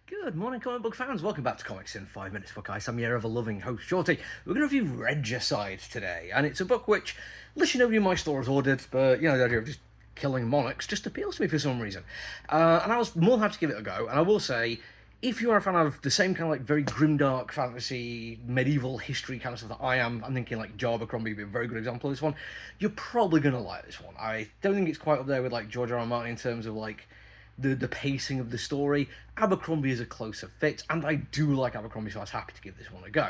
Good morning, comic book fans. Welcome back to Comics in 5 Minutes for Guys. I'm your ever-loving host, Shorty. We're going to review Regicide today, and it's a book which, literally nobody in my store has ordered, but, the idea of just killing monarchs just appeals to me for some reason. And I was more than happy to give it a go, and I will say, if you are a fan of the same kind of, very grimdark fantasy, medieval history kind of stuff that I am, I'm thinking, Joe Abercrombie would be a very good example of this one, you're probably going to like this one. I don't think it's quite up there with, George R. R. Martin in terms of, the pacing of the story. Abercrombie is a closer fit, and I do like Abercrombie, so I was happy to give this one a go.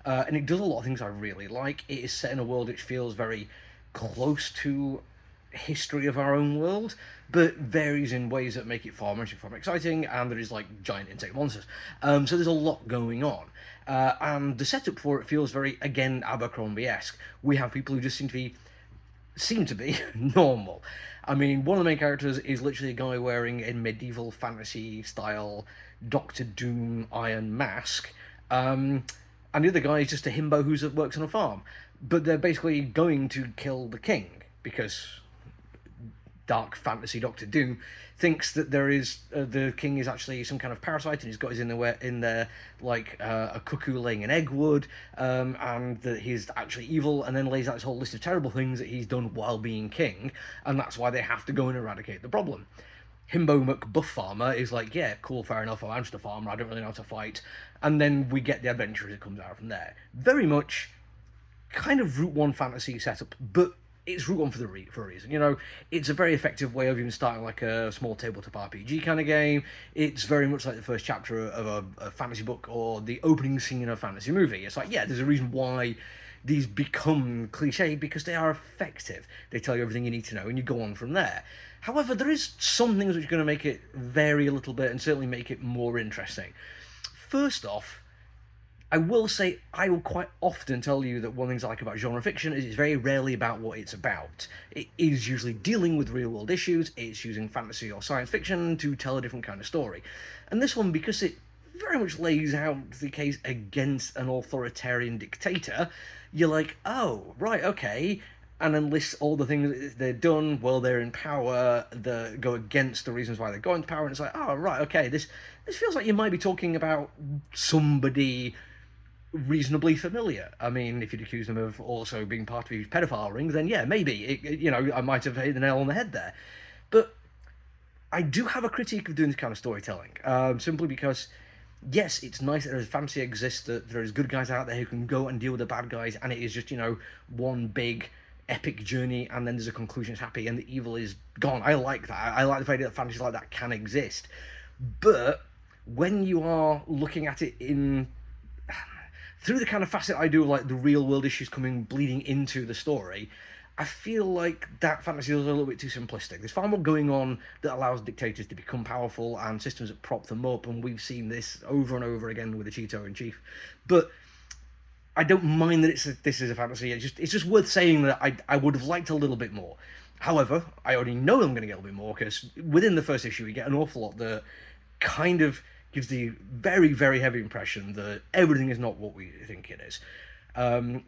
And it does a lot of things I really like. It is set in a world which feels very close to history of our own world, but varies in ways that make it far more exciting, and there is giant insect monsters. So there's a lot going on. And the setup for it feels very, again, Abercrombie-esque. We have people who just seem to be normal. I mean, one of the main characters is literally a guy wearing a medieval fantasy style Doctor Doom iron mask, and the other guy is just a himbo who works on a farm. But they're basically going to kill the king because dark fantasy Doctor Doom thinks that the king is actually some kind of parasite, and he's got his in there a cuckoo laying an egg would, and that he's actually evil, and then lays out this whole list of terrible things that he's done while being king, and that's why they have to go and eradicate the problem. Himbo McBuff Farmer is like, yeah, cool, fair enough, I'm just a farmer, I don't really know how to fight, and then we get the adventure as it comes out from there. Very much kind of Route 1 fantasy setup, but it's Route 1 for a reason. It's a very effective way of even starting a small tabletop RPG kind of game. It's very much like the first chapter of a fantasy book or the opening scene in a fantasy movie. It's there's a reason why these become cliche, because they are effective. They tell you everything you need to know, and you go on from there. However, there is some things which are going to make it vary a little bit and certainly make it more interesting. First off, I will say, I will quite often tell you that one of the things I like about genre fiction is it's very rarely about what it's about. It is usually dealing with real world issues, it's using fantasy or science fiction to tell a different kind of story. And this one, because it very much lays out the case against an authoritarian dictator, you're like, oh, right, okay, and then lists all the things that they've done while they're in power that go against the reasons why they're going to power, and it's like, oh, right, okay, this feels like you might be talking about somebody reasonably familiar. I mean, if you'd accuse them of also being part of a huge pedophile ring, then yeah, maybe, I might have hit the nail on the head there. But I do have a critique of doing this kind of storytelling, simply because, yes, it's nice that there's fantasy exists, that there is good guys out there who can go and deal with the bad guys, and it is just, one big epic journey, and then there's a conclusion that's happy, and the evil is gone. I like that. I like the idea that fantasy like that can exist. But when you are looking at it through the kind of facet I do of the real world issues bleeding into the story, I feel like that fantasy is a little bit too simplistic. There's far more going on that allows dictators to become powerful and systems that prop them up, and we've seen this over and over again with the Cheeto-in-Chief. But I don't mind that this is a fantasy. It's just worth saying that I would have liked a little bit more. However, I already know I'm going to get a little bit more, because within the first issue we get an awful lot that kind of gives the very, very heavy impression that everything is not what we think it is.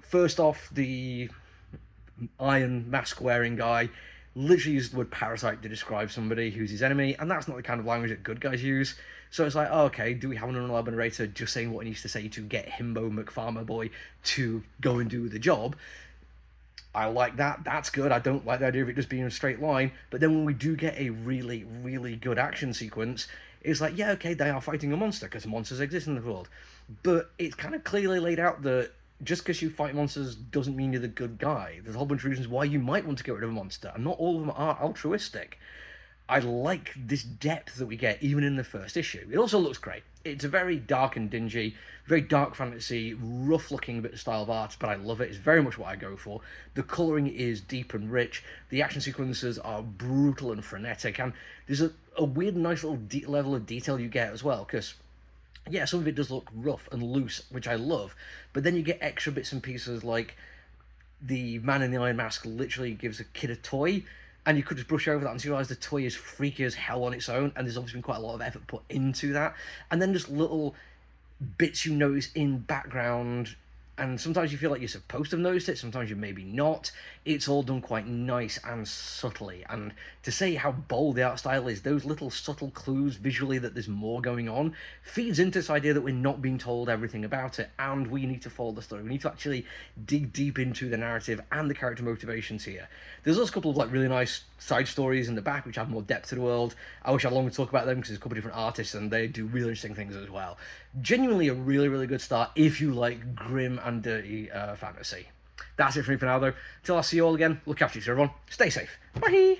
First off, the iron mask wearing guy literally used the word parasite to describe somebody who's his enemy, and that's not the kind of language that good guys use. So it's like, oh, okay, do we have an unreliable narrator just saying what he needs to say to get Himbo McFarmer Boy to go and do the job? I like that. That's good. I don't like the idea of it just being a straight line. But then when we do get a really, really good action sequence, it's like, yeah, okay, they are fighting a monster, because monsters exist in the world. But it's kind of clearly laid out that just because you fight monsters doesn't mean you're the good guy. There's a whole bunch of reasons why you might want to get rid of a monster, and not all of them are altruistic. I like this depth that we get, even in the first issue. It also looks great. It's a very dark and dingy, very dark fantasy, rough-looking bit of style of art, but I love it. It's very much what I go for. The colouring is deep and rich. The action sequences are brutal and frenetic, and there's a weird, nice little level of detail you get as well, because yeah, some of it does look rough and loose, which I love, but then you get extra bits and pieces, like the man in the iron mask literally gives a kid a toy, and you could just brush over that and realise the toy is freaky as hell on its own, and there's obviously been quite a lot of effort put into that. And then just little bits you notice in background and sometimes you feel like you're supposed to have noticed it, sometimes you maybe not. It's all done quite nice and subtly, and to say how bold the art style is, those little subtle clues visually that there's more going on, feeds into this idea that we're not being told everything about it, and we need to follow the story. We need to actually dig deep into the narrative and the character motivations here. There's also a couple of like really nice side stories in the back which add more depth to the world. I wish I had longer to talk about them because there's a couple of different artists and they do really interesting things as well. Genuinely a really, really good start if you like grim and dirty fantasy. That's it for me for now though. Till I see you all again, look after yourself everyone. Stay safe. Bye!